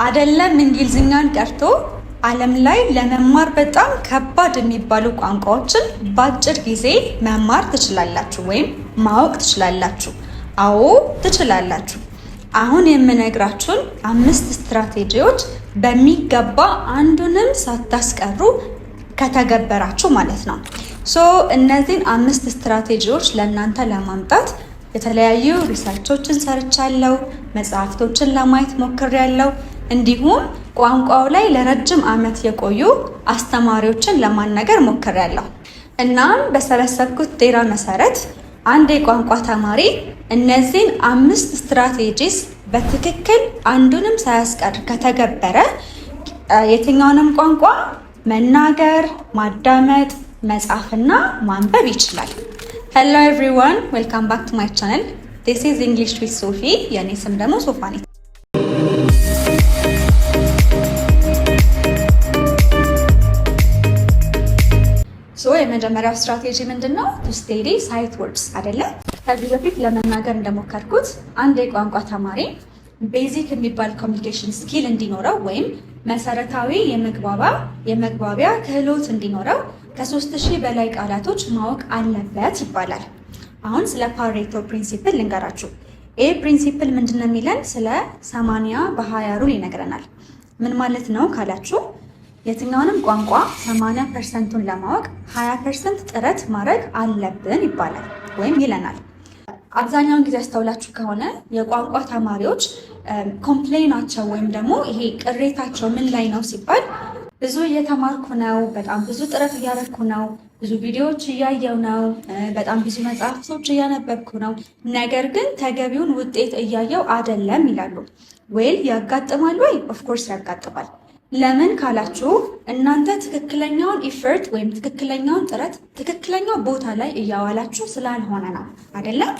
አይደለም እንግሊዝኛን ቀርቶ ዓለም ላይ ለመማር በጣም ከባድ የሚባሉ ቋንቋዎችን በአጭር ጊዜ መማር ትችላላችሁ ወይም ማወቅ ትችላላችሁ። አዎ ትችላላችሁ። አሁን የምነግራችሁን 5 ስትራቴጂዎች በሚገባ አንዱንም ሳታስቀሩ ከተገበራችሁ ማለት ነው። እነዚህን 5 ስትራቴጂዎች ለእናንተ ለማምጣት የተለያዩ ሪሰርቾችን ሰርቻለሁ፣ መጽሐፍቶችን ለማየት ሞክሬያለሁ፣ እንዲሁም ቋንቋው ላይ ለረጅም ዓመት የቆዩ አስተማሪዎችን ለማናገር ሞክሬያለሁ። እናም በሰበሰብኩት ዴራ መሰረት አንድ የቋንቋ ተማሪ እነዚህን 5 ስትራቴጂስ በትክክል አንዱንም ሳያስቀር ከተገበረ የትኛውንም ቋንቋ መናገር፣ ማዳመጥ፣ መጻፍና ማንበብ ይችላል። ሄሎ ኤቭሪዋን ዌልካም ባክ ቱ ማይ ቻናል ዲስ ኢዝ እንግሊሽ ዊዝ ሶፊ። የኔ ስም ደግሞ ሶፋኒ። የመጀመሪያው ስትራቴጂ ምንድነው? ቱ ስቴዲ ሳይት ወርድስ አይደለ? ከዚህ በፊት ለመናገር እንደሞከርኩት አንድ የቋንቋ ተማሪ ቤዚክ የሚባል ኮሚኒኬሽን ስኪል እንዲኖረው ወይም መሰረታዊ የመግባቢያ ክህሎት እንዲኖረው ከ3000 በላይ ቃላቶች ማወቅ አለበት ይባላል። አሁን ስለ ፓሬቶ ፕሪንሲፕል ልንገራችሁ። ይህ ፕሪንሲፕል ምንድነው የሚለን? ስለ 80 በ20 ሩል ይነግረናል። ምን ማለት ነው ካላችሁ የትኛውንም ቋንቋ 80%ን ለማወቅ 20% ጥረት ማድረግ አለብን ይባላል ወይም ይለናል። አብዛኛውን ጊዜ አስተውላችሁ ከሆነ የቋንቋ ተማሪዎች ኮምፕሌናቸው ወይም ደግሞ ይሄ ቅሬታቸው ምን ላይ ነው ሲባል ብዙ እየተማርኩ ነው፣ በጣም ብዙ ጥረት እያደረኩ ነው፣ ብዙ ቪዲዮዎች እያየው ነው፣ በጣም ብዙ መጽሐፍቶች እያነበብኩ ነው፣ ነገር ግን ተገቢውን ውጤት እያየው አይደለም ይላሉ። ዌል ያጋጥማል ወይ? ኦፍኮርስ ያጋጥማል። ለምን ካላችሁ እናንተ ትክክለኛውን ኢፈርት ወይም ትክክለኛውን ጥረት ትክክለኛው ቦታ ላይ እያዋላችሁ ስላልሆነ ነው አይደለም?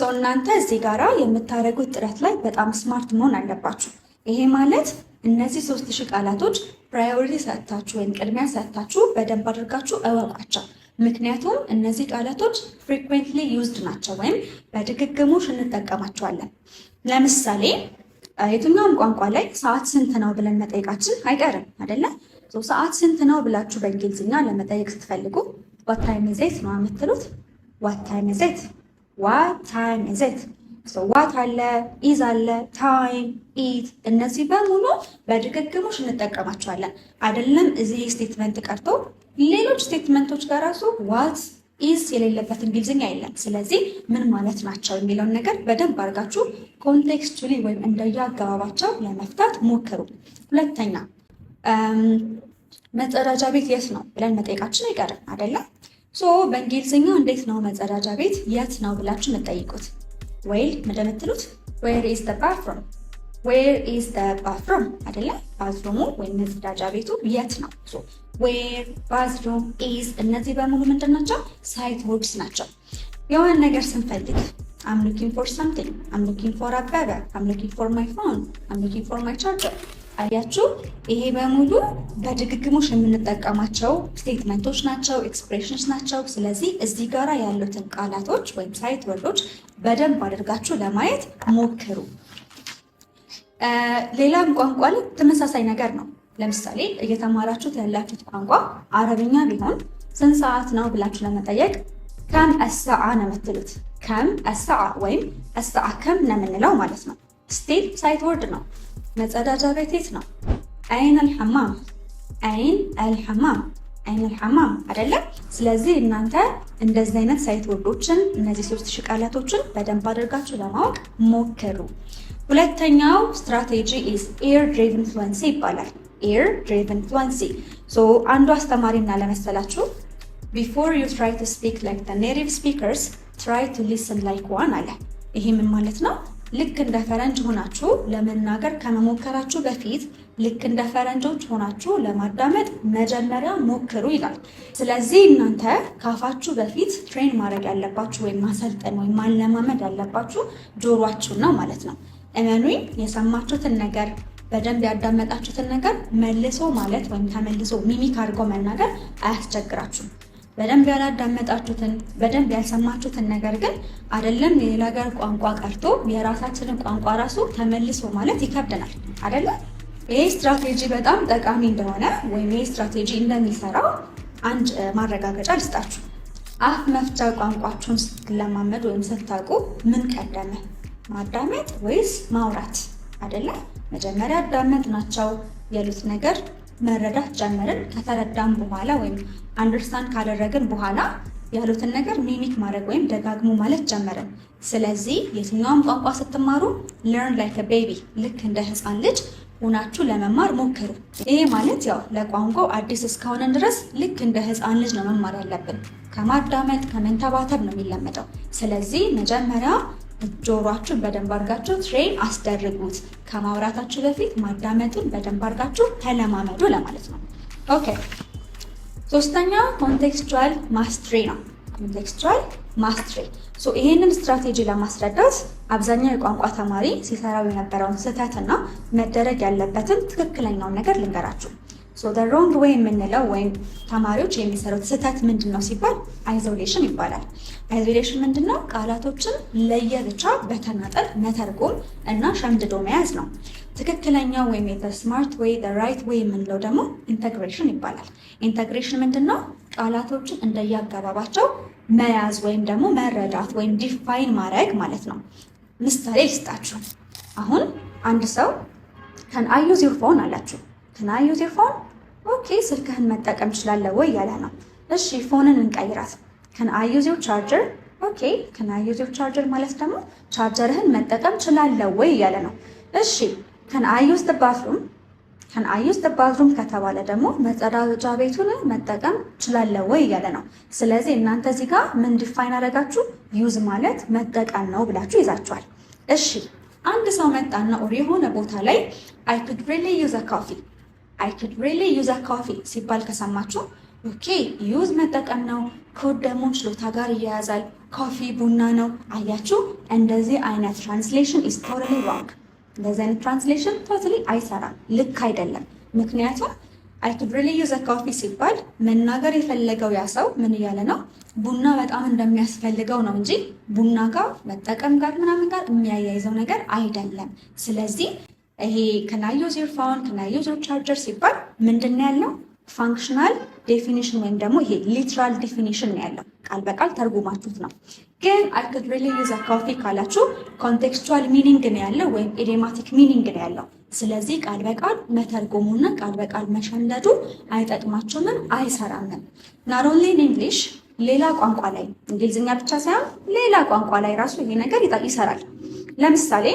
እናንተ እዚህ ጋራ የምታደርጉት ጥረት ላይ በጣም ስማርት መሆን አለባችሁ። ይሄ ማለት እነዚህ 3000 ቃላቶች ፕራዮሪቲ ሰጥታችሁ ወይም ቅድሚያ ሰጥታችሁ በደንብ አድርጋችሁ እወቋቸው። ምክንያቱም እነዚህ ቃላቶች ፍሪኩዌንትሊ ዩዝድ ናቸው ወይም በድግግሞሽ እንጠቀማቸዋለን። ለምሳሌ የትኛውም ቋንቋ ላይ ሰዓት ስንት ነው ብለን መጠየቃችን አይቀርም አይደለ? ሰዓት ስንት ነው ብላችሁ በእንግሊዝኛ ለመጠየቅ ስትፈልጉ what time is it ነው የምትሉት። what time is it what time is it what አለ is አለ time it እነዚህ በሙሉ በድግግሞሽ እንጠቀማቸዋለን አይደለም? እዚህ ስቴትመንት ቀርቶ ሌሎች ስቴትመንቶች ጋር ራሱ what ኢዝ የሌለበት እንግሊዝኛ የለም። ስለዚህ ምን ማለት ናቸው የሚለውን ነገር በደንብ አድርጋችሁ ኮንቴክስቹሊ ወይም እንደየአገባባቸው ለመፍታት ሞክሩ። ሁለተኛ መጸዳጃ ቤት የት ነው ብለን መጠየቃችን አይቀርም አይደለም? በእንግሊዝኛ እንዴት ነው መጸዳጃ ቤት የት ነው ብላችሁ የምትጠይቁት? ዌል እንደምትሉት ዌር ኢዝ ዘ ባትሩም ዌር ኢዝ ዘ ባትሩም አይደለ? ባዝሩሙ ወይም መጸዳጃ ቤቱ የት ነው? ዌር ባዝሩም ኢዝ እነዚህ በሙሉ ምንድን ናቸው? ሳይት ወርድስ ናቸው። የሆነ ነገር ስንፈልግ I'm looking for something, I'm looking for አበበ, I'm looking for my phone, I'm looking for my charger። አያችሁ፣ ይሄ በሙሉ በድግግሞሽ የምንጠቀማቸው ስቴትመንቶች ናቸው፣ ኤክስፕሬሽንስ ናቸው። ስለዚህ እዚህ ጋራ ያሉትን ቃላቶች ወይም ሳይት ወርዶች በደንብ አድርጋችሁ ለማየት ሞክሩ። ሌላም ቋንቋ ላይ ተመሳሳይ ነገር ነው። ለምሳሌ እየተማራችሁት ያላችሁት ቋንቋ አረብኛ ቢሆን ስንት ሰዓት ነው ብላችሁ ለመጠየቅ ከም አሰዓ ነው የምትሉት። ከም አሰዓ ወይም አሰዓ ከም ነው የምንለው ማለት ነው። ስቲል ሳይት ወርድ ነው። መጸዳጃ ቤት የት ነው? አይን አልሐማም አይን አልሐማም አይን አልሐማም አይደለም? ስለዚህ እናንተ እንደዚህ አይነት ሳይት ወርዶችን እነዚህ 3000 ቃላቶችን በደንብ አድርጋችሁ ለማወቅ ሞክሩ። ሁለተኛው ስትራቴጂ ኢዝ ኤር ድሪቨን ፍሉዌንሲ ይባላል። ኤር ድሪቨን ፍሉዌንሲ አንዱ አስተማሪ እና ለመሰላችሁ before you try to speak like the native speakers try to listen like one አለ። ይሄ ምን ማለት ነው? ልክ እንደ ፈረንጅ ሆናችሁ ለመናገር ከመሞከራችሁ በፊት ልክ እንደ ፈረንጆች ሆናችሁ ለማዳመጥ መጀመሪያ ሞክሩ ይላል። ስለዚህ እናንተ ካፋችሁ በፊት ትሬን ማድረግ ያለባችሁ ወይም ማሰልጠን ወይም ማለማመድ ያለባችሁ ጆሮአችሁን ነው ማለት ነው። እመኑኝ፣ የሰማችሁትን ነገር በደንብ ያዳመጣችሁትን ነገር መልሶ ማለት ወይም ተመልሶ ሚሚክ አድርጎ መናገር አያስቸግራችሁም። በደንብ ያላዳመጣችሁትን በደንብ ያልሰማችሁትን ነገር ግን አይደለም የሌላ ሀገር ቋንቋ ቀርቶ የራሳችንን ቋንቋ ራሱ ተመልሶ ማለት ይከብደናል አይደለ? ይሄ ስትራቴጂ በጣም ጠቃሚ እንደሆነ ወይም ይሄ ስትራቴጂ እንደሚሰራ አንድ ማረጋገጫ ልስጣችሁ። አፍ መፍቻ ቋንቋችሁን ስትለማመድ ወይም ስታውቁ ምን ቀደመ? ማዳመጥ ወይስ ማውራት? አይደለ? መጀመሪያ አዳመጥናቸው ያሉት ነገር መረዳት ጀመርን። ከተረዳም በኋላ ወይም አንደርስታንድ ካደረግን በኋላ ያሉትን ነገር ሚሚክ ማድረግ ወይም ደጋግሞ ማለት ጀመርን። ስለዚህ የትኛውም ቋንቋ ስትማሩ learn like a baby፣ ልክ እንደ ህፃን ልጅ ሆናችሁ ለመማር ሞክሩ። ይሄ ማለት ያው ለቋንቋው አዲስ እስከሆነን ድረስ ልክ እንደ ህፃን ልጅ ነው መማር ያለብን። ከማዳመጥ ከመንተባተብ ነው የሚለመደው። ስለዚህ መጀመሪያ ጆሮአችሁን በደንብ አድርጋችሁ ትሬን አስደርጉት። ከማውራታችሁ በፊት ማዳመጡን በደንብ አድርጋችሁ ተለማመዱ ለማለት ነው። ኦኬ፣ ሶስተኛው ኮንቴክስቹዋል ማስትሪ ነው። ኮንቴክስቹዋል ማስትሪ ይሄንን ስትራቴጂ ለማስረዳት አብዛኛው የቋንቋ ተማሪ ሲሰራው የነበረውን ስህተትና መደረግ ያለበትን ትክክለኛውን ነገር ልንገራችሁ። the wrong way የምንለው ወይም ተማሪዎች የሚሰሩት ስህተት ምንድን ነው ሲባል አይዞሌሽን ይባላል። አይዞሌሽን ምንድን ነው? ቃላቶችን ለየብቻ በተናጠል መተርጎም እና ሸምድዶ መያዝ ነው። ትክክለኛው ወይም ስማርት ወይ ራይት ወይ የምንለው ደግሞ ኢንተግሬሽን ይባላል። ኢንተግሬሽን ምንድን ነው? ቃላቶችን እንደየአገባባቸው መያዝ ወይም ደግሞ መረዳት ወይም ዲፋይን ማድረግ ማለት ነው። ምሳሌ ልስጣችሁ። አሁን አንድ ሰው can I use your phone አላችሁ። can I use your phone? ኦኬ፣ ስልክህን መጠቀም ትችላለህ ወይ ያለ ነው። እሺ፣ ፎንን እንቀይራት። can I use your charger? ኦኬ፣ can I use your charger ማለት ደግሞ ቻርጀርህን መጠቀም ትችላለህ ወይ ያለ ነው። እሺ፣ can I use the bathroom? can I use the bathroom ከተባለ ደግሞ መጸዳጃ ቤቱን መጠቀም ትችላለህ ወይ ያለ ነው። ስለዚህ እናንተ እዚህ ጋር ምን ዲፋይን አደረጋችሁ? ዩዝ ማለት መጠቀም ነው ብላችሁ ይዛችኋል። እሺ፣ አንድ ሰው መጣና የሆነ ቦታ ላይ I could really use a coffee I could really use a coffee ሲባል ከሰማችሁ ኦኬ፣ ዩዝ መጠቀም ነው። ኮድ ደግሞ ችሎታ ጋር ይያያዛል። ኮፊ ቡና ነው። አያችሁ፣ እንደዚህ አይነት ትራንስሌሽን is totally wrong። እንደዚህ አይነት ትራንስሌሽን ቶታሊ አይሰራም፣ ልክ አይደለም። ምክንያቱም I could really use a coffee ሲባል መናገር የፈለገው ያ ሰው ምን እያለ ነው? ቡና በጣም እንደሚያስፈልገው ነው እንጂ ቡና ጋር መጠቀም ጋር ምናምን ጋር የሚያያይዘው ነገር አይደለም። ስለዚህ ይሄ can I use your phone can I use your charger ሲባል ምንድን ነው ያለው? ፋንክሽናል ዴፊኒሽን ወይም ደግሞ ይሄ ሊትራል ዴፊኒሽን ነው ያለው። ቃል በቃል ተርጉማችሁት ነው። ግን I could really use a coffee ካላችሁ ኮንቴክስቹዋል ሚኒንግ ነው ያለው ወይም ኢዲዮማቲክ ሚኒንግ ነው ያለው። ስለዚህ ቃል በቃል መተርጎሙና ቃል በቃል መሸምደዱ አይጠቅማችሁም፣ አይሰራምም። not only in English ሌላ ቋንቋ ላይ እንግሊዝኛ ብቻ ሳይሆን ሌላ ቋንቋ ላይ ራሱ ይሄ ነገር ይሰራል። ለምሳሌ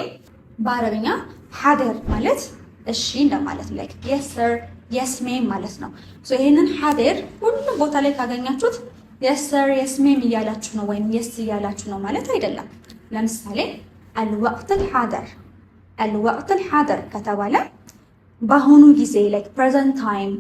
በአረብኛ ሀደር ማለት እሺ እንደማለት ነው። like yes sir yes ma'am ማለት ነው። ይሄንን ሀደር ሁሉም ቦታ ላይ ካገኛችሁት yes sir yes ma'am እያላችሁ ነው ወይም yes እያላችሁ ነው ማለት አይደለም። ለምሳሌ الوقت الحاضر الوقت الحاضر ከተባለ በአሁኑ ጊዜ like present time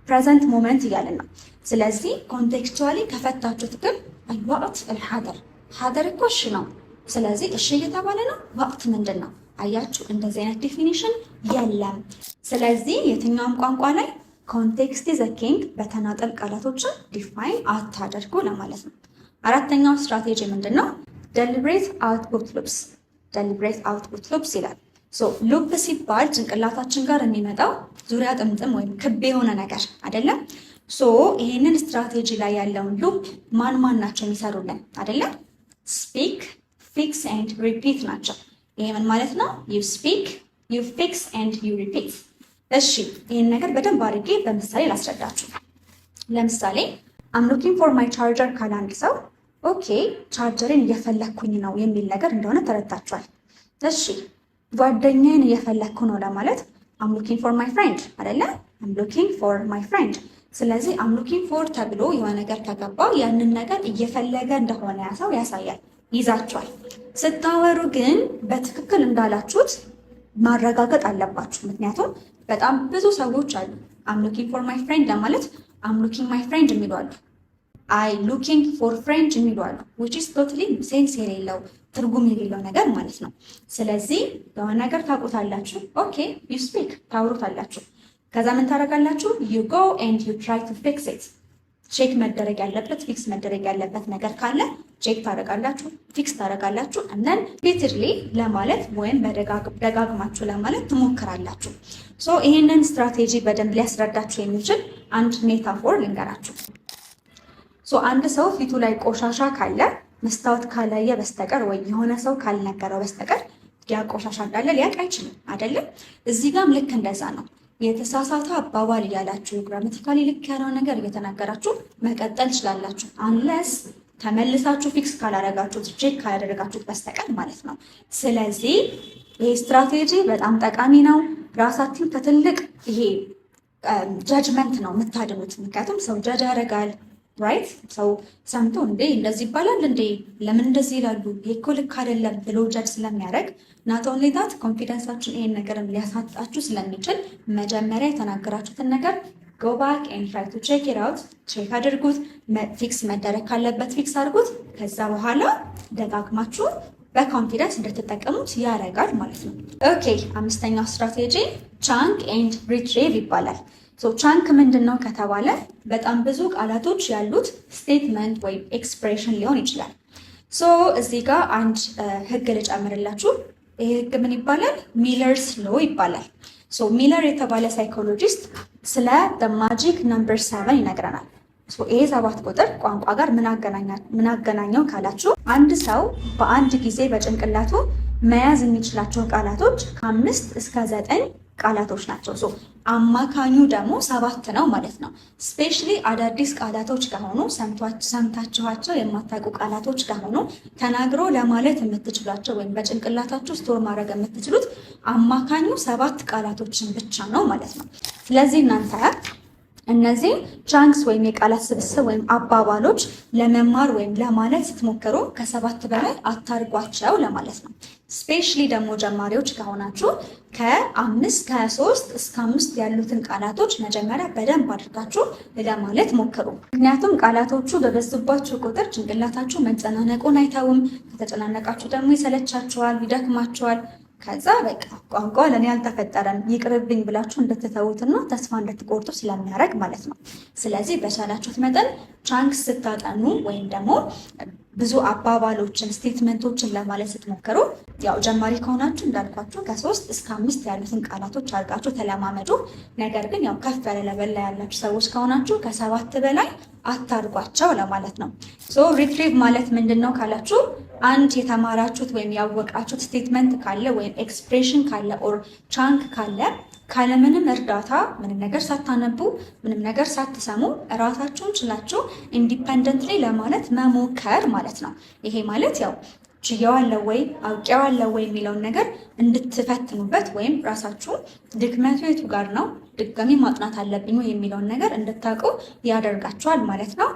present moment እያለን ነው። ስለዚህ ኮንቴክስቹዋሊ ከፈታችሁት ግን الوقت الحاضر ሀደር እኮ እሺ ነው። ስለዚህ እሺ እየተባለ ነው። ወቅት ምንድን ነው? አያችሁ፣ እንደዚህ አይነት ዲፊኒሽን የለም። ስለዚህ የትኛውም ቋንቋ ላይ ኮንቴክስት ኢዝ ኪንግ፣ በተናጠል ቃላቶችን ዲፋይን አታደርጉ ለማለት ነው። አራተኛው ስትራቴጂ ምንድን ነው? ደሊብሬት አውትፑት ሉፕስ። ደሊብሬት አውትፑት ሉፕስ ይላል። ሉፕ ሲባል ጭንቅላታችን ጋር የሚመጣው ዙሪያ ጥምጥም ወይም ክብ የሆነ ነገር አይደለም። ይህንን ስትራቴጂ ላይ ያለውን ሉፕ ማን ናቸው የሚሰሩልን? አይደለም ስፒክ ፊክስ ኤንድ ሪፒት ናቸው። ይሄ ምን ማለት ነው? ዩ ስፒክ ዩ ፊክስ ኤንድ ዩ ሪፒት። እሺ ይህን ነገር በደንብ አድርጌ በምሳሌ ላስረዳችሁ። ለምሳሌ አም ሉኪንግ ፎር ማይ ቻርጀር ካለ አንድ ሰው ኦኬ ቻርጀርን እየፈለግኩኝ ነው የሚል ነገር እንደሆነ ተረድታችኋል። እሺ ጓደኛዬን እየፈለግኩ ነው ለማለት አም ሉኪንግ ፎር ማይ ፍሬንድ አይደለ? አም ሉኪንግ ፎር ማይ ፍሬንድ። ስለዚህ አም ሉኪንግ ፎር ተብሎ የሆነ ነገር ከገባ ያንን ነገር እየፈለገ እንደሆነ ያ ሰው ያሳያል። ይዛችኋል። ስታወሩ ግን በትክክል እንዳላችሁት ማረጋገጥ አለባችሁ። ምክንያቱም በጣም ብዙ ሰዎች አሉ አም ሉኪንግ ፎር ማይ ፍሬንድ ለማለት አም ሉኪንግ ማይ ፍሬንድ የሚሉ አሉ። አይ ሉኪንግ ፎር ፍሬንድ የሚሉ አሉ። which is totally ሴንስ የሌለው ትርጉም የሌለው ነገር ማለት ነው። ስለዚህ የሆነ ነገር ታውቁታላችሁ። ኦኬ ዩ ስፒክ ታውሩታላችሁ። ከዛ ምን ታደርጋላችሁ? you go and you try to fix it። ቼክ መደረግ ያለበት ፊክስ መደረግ ያለበት ነገር ካለ ቼክ ታደርጋላችሁ፣ ፊክስ ታደርጋላችሁ። እንደን ሪፒትድሊ ለማለት ወይም ደጋግማችሁ ለማለት ትሞክራላችሁ። ይህንን ስትራቴጂ በደንብ ሊያስረዳችሁ የሚችል አንድ ሜታፎር ልንገራችሁ። አንድ ሰው ፊቱ ላይ ቆሻሻ ካለ መስታወት ካላየ በስተቀር ወይ የሆነ ሰው ካልነገረው በስተቀር ያ ቆሻሻ እንዳለ ሊያውቅ አይችልም አይደለም? እዚህ ጋም ልክ እንደዛ ነው። የተሳሳተ አባባል እያላችሁ ግራማቲካሊ ልክ ያለው ነገር እየተናገራችሁ መቀጠል ትችላላችሁ፣ አንለስ ተመልሳችሁ ፊክስ ካላደረጋችሁት ቼክ ካላደረጋችሁት በስተቀር ማለት ነው። ስለዚህ ይሄ ስትራቴጂ በጣም ጠቃሚ ነው። ራሳችሁን ከትልቅ ይሄ ጃጅመንት ነው የምታድኑት። ምክንያቱም ሰው ጃጅ ያደርጋል ራይት። ሰው ሰምቶ እንዴ እንደዚህ ይባላል እንዴ ለምን እንደዚህ ይላሉ ይሄ እኮ ልክ አይደለም ብሎ ጃጅ ስለሚያደርግ ናት ኦንሊ ዛት ኮንፊደንሳችሁን ይሄን ነገርም ሊያሳጣችሁ ስለሚችል መጀመሪያ የተናገራችሁትን ነገር go back and try to check it out። ቼክ አድርጉት። ፊክስ መደረግ ካለበት ፊክስ አድርጉት። ከዛ በኋላ ደጋግማችሁ በኮንፊደንስ እንድትጠቀሙት ያደርጋል ማለት ነው። ኦኬ፣ አምስተኛው ስትራቴጂ ቻንክ ኤንድ ሪትሪቭ ይባላል። ቻንክ ምንድን ነው ከተባለ በጣም ብዙ ቃላቶች ያሉት ስቴትመንት ወይም ኤክስፕሬሽን ሊሆን ይችላል። እዚህ ጋር አንድ ህግ ልጨምርላችሁ። ይህ ህግ ምን ይባላል? ሚለርስ ሎ ይባላል። ሚለር የተባለ ሳይኮሎጂስት ስለ ማጂክ ነምበር 7 ይነግረናል። ይሄ 7 ቁጥር ቋንቋ ጋር ምን አገናኘው ካላችሁ አንድ ሰው በአንድ ጊዜ በጭንቅላቱ መያዝ የሚችላቸው ቃላቶች ከ5 እስከ 9 ቃላቶች ናቸው። አማካኙ ደግሞ 7 ነው ማለት ነው። ስፔሻሊ አዳዲስ ቃላቶች ከሆኑ ሰምታችኋቸው የማታውቁ ቃላቶች ከሆኑ ተናግሮ ለማለት የምትችሏቸው ወይም በጭንቅላታችሁ ስቶር ማድረግ የምትችሉት አማካኙ 7 ቃላቶችን ብቻ ነው ማለት ነው። ስለዚህ እናንተ እነዚህ ቻንክስ ወይም የቃላት ስብስብ ወይም አባባሎች ለመማር ወይም ለማለት ስትሞክሩ ከ7 በላይ አታርጓቸው ለማለት ነው። ስፔሻሊ ደግሞ ጀማሪዎች ከሆናችሁ ከ3 እስከ 5 ያሉትን ቃላቶች መጀመሪያ በደንብ አድርጋችሁ ለማለት ሞክሩ። ምክንያቱም ቃላቶቹ በበዙባችሁ ቁጥር ጭንቅላታችሁ መጨናነቁን አይተውም። ከተጨናነቃችሁ ደግሞ ይሰለቻችኋል፣ ይደክማችኋል። ከዛ በቃ ቋንቋ ለእኔ አልተፈጠረም ይቅርብኝ ብላችሁ እንድትተዉትና ተስፋ እንድትቆርጡ ስለሚያደርግ ማለት ነው። ስለዚህ በቻላችሁት መጠን ቻንክስ ስታጠኑ ወይም ደግሞ ብዙ አባባሎችን ስቴትመንቶችን ለማለት ስትሞክሩ ያው ጀማሪ ከሆናችሁ እንዳልኳችሁ ከ3 እስከ 5 ያሉትን ቃላቶች አድርጋችሁ ተለማመዱ። ነገር ግን ያው ከፍ ያለ ለበል ላይ ያላችሁ ሰዎች ከሆናችሁ ከ7 በላይ አታርጓቸው ለማለት ነው። ሪትሪቭ ማለት ምንድን ነው ካላችሁ አንድ የተማራችሁት ወይም ያወቃችሁት ስቴትመንት ካለ ወይም ኤክስፕሬሽን ካለ ኦር ቻንክ ካለ ካለምንም እርዳታ ምንም ነገር ሳታነቡ ምንም ነገር ሳትሰሙ እራሳችሁን ችላችሁ ኢንዲፐንደንትሊ ለማለት መሞከር ማለት ነው። ይሄ ማለት ያው ችየዋለሁ ወይ አውቄዋለሁ ወይ የሚለውን ነገር እንድትፈትኑበት ወይም ራሳችሁ ድክመቱ የቱ ጋር ነው ድጋሚ ማጥናት አለብኝ ወይ የሚለውን ነገር እንድታውቁ ያደርጋችኋል ማለት ነው።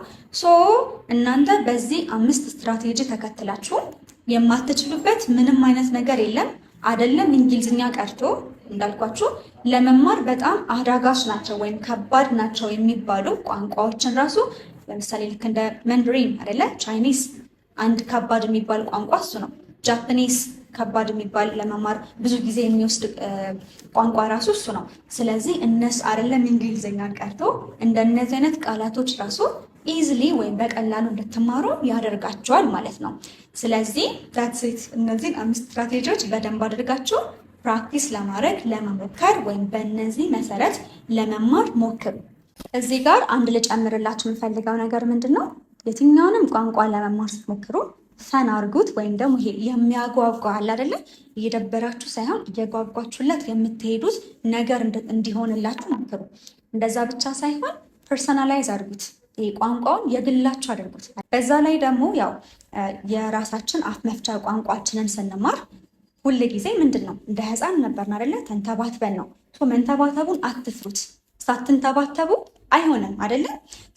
እናንተ በዚህ 5 ስትራቴጂ ተከትላችሁ የማትችሉበት ምንም አይነት ነገር የለም። አይደለም እንግሊዝኛ ቀርቶ እንዳልኳችሁ ለመማር በጣም አዳጋች ናቸው ወይም ከባድ ናቸው የሚባሉ ቋንቋዎችን ራሱ ለምሳሌ ልክ እንደ መንዳሪን አይደለ፣ ቻይኒስ አንድ ከባድ የሚባል ቋንቋ እሱ ነው። ጃፓኒስ ከባድ የሚባል ለመማር ብዙ ጊዜ የሚወስድ ቋንቋ ራሱ እሱ ነው። ስለዚህ እነሱ አይደለም እንግሊዝኛን ቀርቶ እንደነዚህ አይነት ቃላቶች ራሱ ኢዝሊ ወይም በቀላሉ እንድትማሩ ያደርጋቸዋል ማለት ነው። ስለዚህ ዳትስ እነዚህን 5 ስትራቴጂዎች በደንብ አድርጋችሁ ፕራክቲስ ለማድረግ ለመሞከር ወይም በእነዚህ መሰረት ለመማር ሞክሩ። እዚህ ጋር አንድ ልጨምርላችሁ የምፈልገው ነገር ምንድን ነው? የትኛውንም ቋንቋ ለመማር ስትሞክሩ ፈን አድርጉት ወይም ደግሞ ይሄ የሚያጓጓ አለ አይደለ? እየደበራችሁ ሳይሆን እየጓጓችሁለት የምትሄዱት ነገር እንዲሆንላችሁ ሞክሩ። እንደዛ ብቻ ሳይሆን ፐርሰናላይዝ አድርጉት። ይሄ ቋንቋውን የግላችሁ አድርጉት። በዛ ላይ ደግሞ ያው የራሳችን አፍ መፍቻ ቋንቋችንን ስንማር ሁል ጊዜ ምንድን ነው እንደ ህፃን ነበርን አይደለ? ተንተባትበን ነው። መንተባተቡን አትፍሩት። ሳትንተባተቡ አይሆንም አይደለ?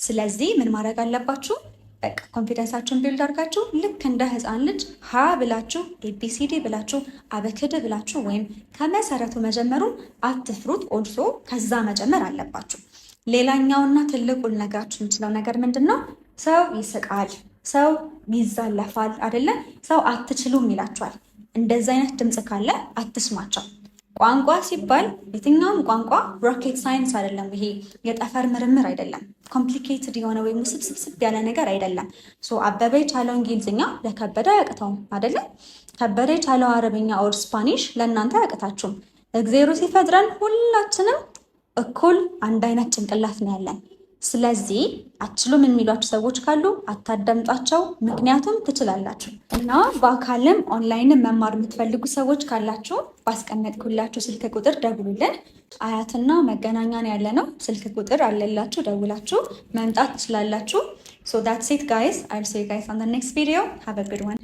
ስለዚህ ምን ማድረግ አለባችሁ? በቃ ኮንፊደንሳችሁን ቢልድ አድርጋችሁ ልክ እንደ ህፃን ልጅ ሀ ብላችሁ ኤቢሲዲ ብላችሁ አበክድ ብላችሁ ወይም ከመሰረቱ መጀመሩን አትፍሩት። ኦልሶ ከዛ መጀመር አለባችሁ። ሌላኛውና ትልቁን ነግራችሁ የምችለው ነገር ምንድን ነው? ሰው ይስቃል፣ ሰው ይዛለፋል አይደለ? ሰው አትችሉም ይላችኋል። እንደዚ አይነት ድምፅ ካለ አትስማቸው። ቋንቋ ሲባል የትኛውም ቋንቋ ሮኬት ሳይንስ አይደለም። ይሄ የጠፈር ምርምር አይደለም። ኮምፕሊኬትድ የሆነ ወይም ውስብስብ ያለ ነገር አይደለም። አበበ የቻለው እንግሊዝኛ ለከበደ አያቅተውም አይደለም። ከበደ የቻለው አረብኛ ኦር ስፓኒሽ ለእናንተ አያቅታችሁም። እግዚአብሔር ሲፈጥረን ሁላችንም እኩል አንድ አይነት ጭንቅላት ነው ያለን። ስለዚህ አትችሉም የሚሏችሁ ሰዎች ካሉ አታዳምጧቸው፣ ምክንያቱም ትችላላችሁ። እና በአካልም ኦንላይንም መማር የምትፈልጉ ሰዎች ካላችሁ ባስቀመጥኩላችሁ ስልክ ቁጥር ደውሉልን። አያትና መገናኛን ያለ ነው። ስልክ ቁጥር አለላችሁ፣ ደውላችሁ መምጣት ትችላላችሁ። So that's it guys. I'll see you guys on the next video. Have a good one.